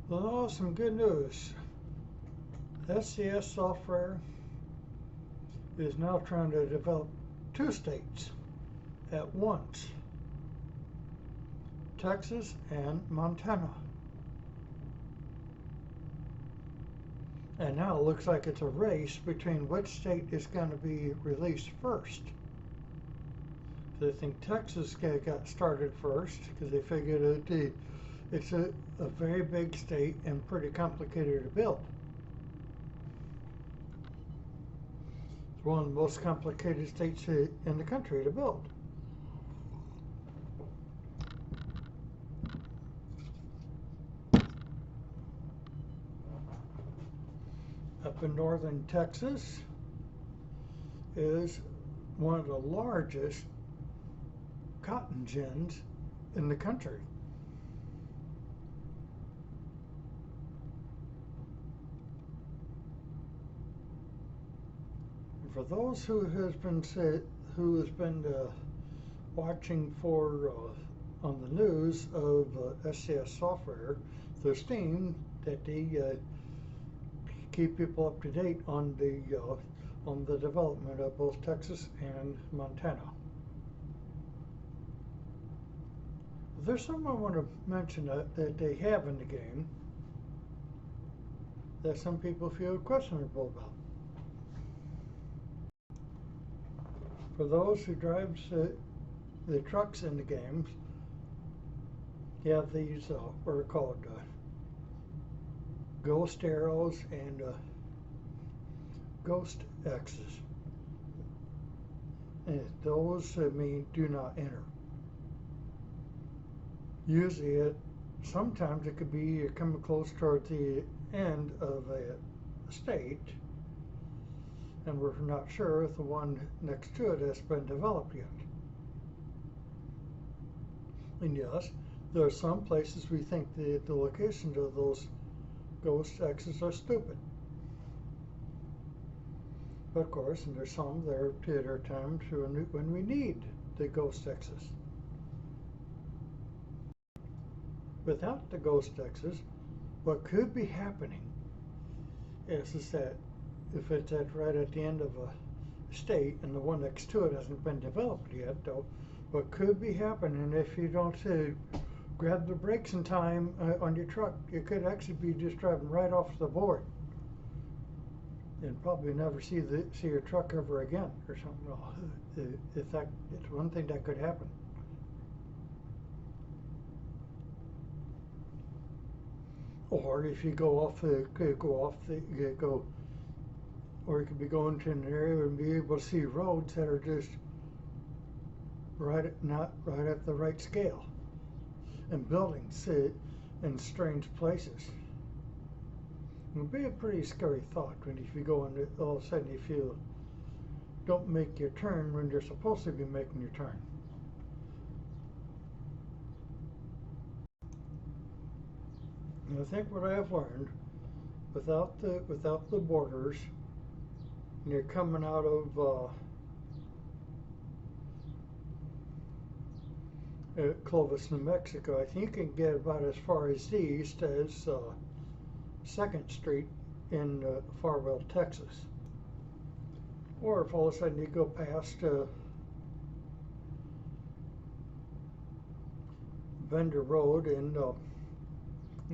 Well, some good news. SCS Software is now trying to develop two states at once, Texas and Montana. And now it looks like it's a race between which state is going to be released first. So I think Texas got started first because they figured it's a very big state and pretty complicated to build. It's one of the most complicated states in the country to build. Up in northern Texas is one of the largest cotton gins in the country. And for those who has been watching for on the news of SCS Software, there's steam that they keep people up to date on the development of both Texas and Montana. There's something I want to mention that they have in the game that some people feel questionable about. For those who drive the trucks in the games, you have these what are called ghost arrows and ghost X's. And those mean do not enter. Usually sometimes it could be coming close toward the end of a state, and we're not sure if the one next to it has been developed yet. And yes, there are some places we think the locations of those ghost X's are stupid. But of course, and there's some there are times when we need the ghost X's. Without the ghost X's, what could be happening is that if it's right at the end of a state and the one next to it hasn't been developed yet, though, what could be happening if you don't grab the brakes in time on your truck, you could actually be just driving right off the board and probably never see your truck ever again or something. Well, it's one thing that could happen. Or if you or you could be going to an area and be able to see roads that are just not right at the right scale, and buildings in strange places. It would be a pretty scary thought if you go and all of a sudden if you don't make your turn when you're supposed to be making your turn. And I think what I have learned, without the borders, and you're coming out of Clovis, New Mexico, I think you can get about as far as east as 2nd Street in Farwell, Texas. Or if all of a sudden you go past Bender Road in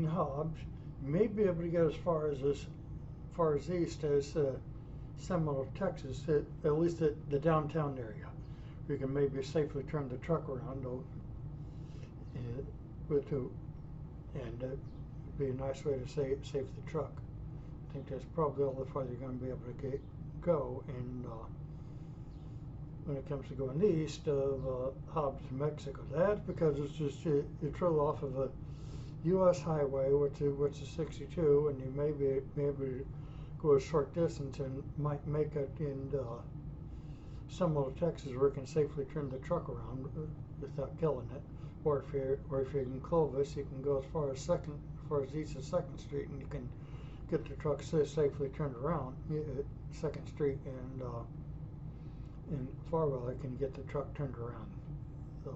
Hobbs, you may be able to get as far as east as Seminole, Texas, at least at the downtown area. You can maybe safely turn the truck around, though, and it'd be a nice way to save the truck. I think that's probably all the farther you're going to be able to go in when it comes to going east of Hobbs, Mexico. That's because it's just you trail off of a U.S. highway, which is 62, and you may be able to go a short distance and might make it in Seminole, Texas, where you can safely turn the truck around without killing it. Or if you're in Clovis, you can go as far as east of 2nd Street, and you can get the truck safely turned around at 2nd Street, and in Farwell, you can get the truck turned around, so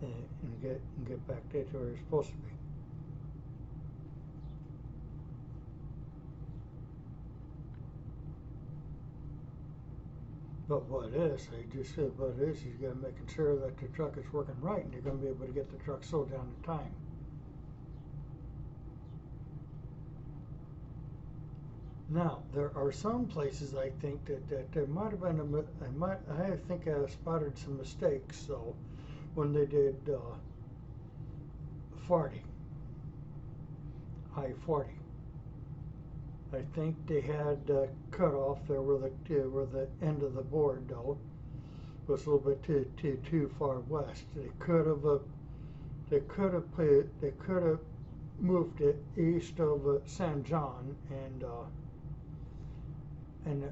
and get back there to where you're supposed to be. But what is, they just said what is you got to make sure that the truck is working right, and you're going to be able to get the truck slowed down in time. Now, there are some places I think that there might have been I think I spotted some mistakes. So when they did 40, I-40, I think they had cut off there where the end of the board though was a little bit too far west. They could have moved it east of San John and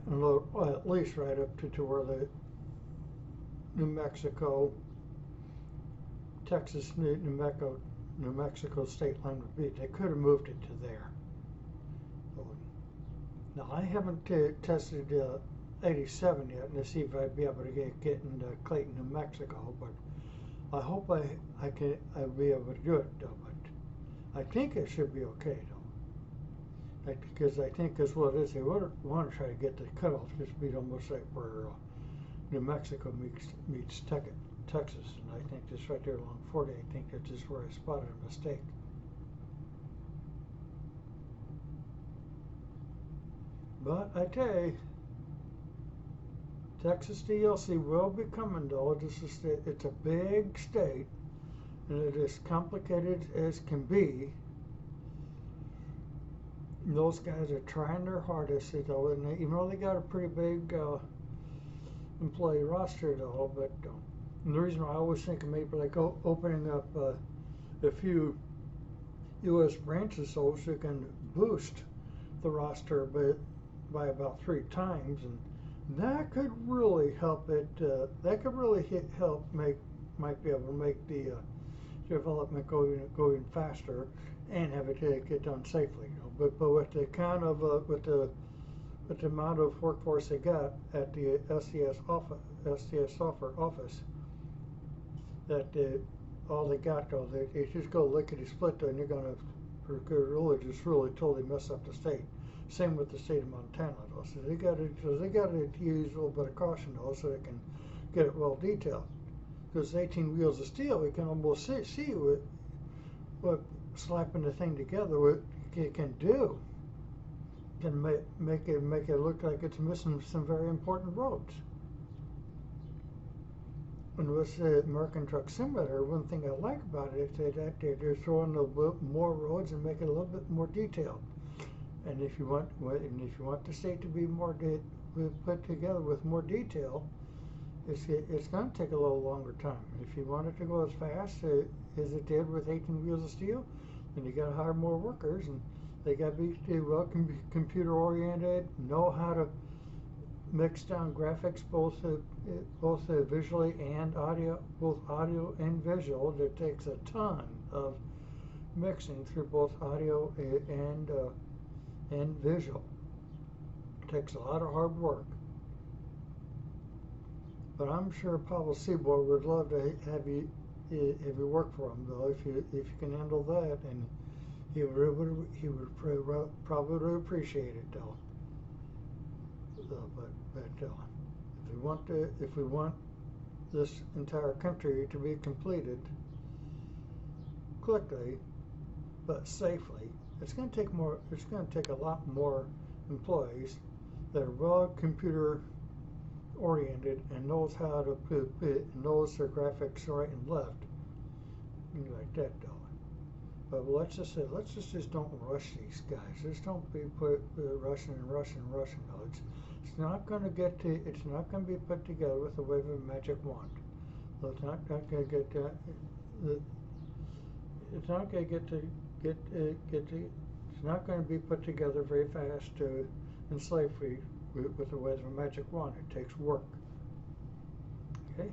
a little, well, at least right up to where the New Mexico, Texas, New Mexico state line would be. They could have moved it to there. So, now I haven't tested 87 yet to see if I'd be able to get into Clayton, New Mexico, but I hope I'll be able to do it though. But I think it should be okay though. Because I think that's what it is. They want to try to get the cutoff just be almost like where New Mexico meets Texas, and I think just right there along 40. I think that's just where I spotted a mistake. But I tell you, Texas DLC will be coming though. It's a big state, and it is complicated as can be. Those guys are trying their hardest, though, and even though they got a pretty big employee roster, though. But the reason I always think of maybe like opening up a few U.S. branches so you can boost the roster by about 3 times, and that could really help it. That could really might be able to make the development go even faster and have it get done safely. But with the kind of with the amount of workforce they got at the SCS Software office, that all they got though, they just go lickety split, and you're gonna really totally mess up the state. Same with the state of Montana though. So they got to use a little bit of caution though, so they can get it well detailed. Because 18 wheels of steel, we can almost see what slapping the thing together what it can do. Can make it look like it's missing some very important roads. And with the American Truck Simulator, one thing I like about it is that they're throwing a little bit more roads and make it a little bit more detailed. And if you want the state to be more put together with more detail, it's going to take a little longer time. If you want it to go as fast as it did with 18 wheels of steel, then you got to hire more workers, and they got to be well computer oriented, know how to mix down graphics both visually and audio, both audio and visual. That takes a ton of mixing through both audio and visual. It takes a lot of hard work. But I'm sure Pavel Seaboard would love to have you work for him, though, if you can handle that, and he would probably appreciate it, though. But if we want this entire country to be completed quickly but safely, it's going to take more. It's going to take a lot more employees that are well computer oriented and knows how to knows their graphics right and left, things like that, though. But let's just don't rush these guys. Just don't be rushing. No, it's not going to get to. It's not going to be put together with the wave of a magic wand. So it's not going to get. It's not going to get to. It's not going to be put together very fast and safely with the wave of a magic wand. It takes work. Okay.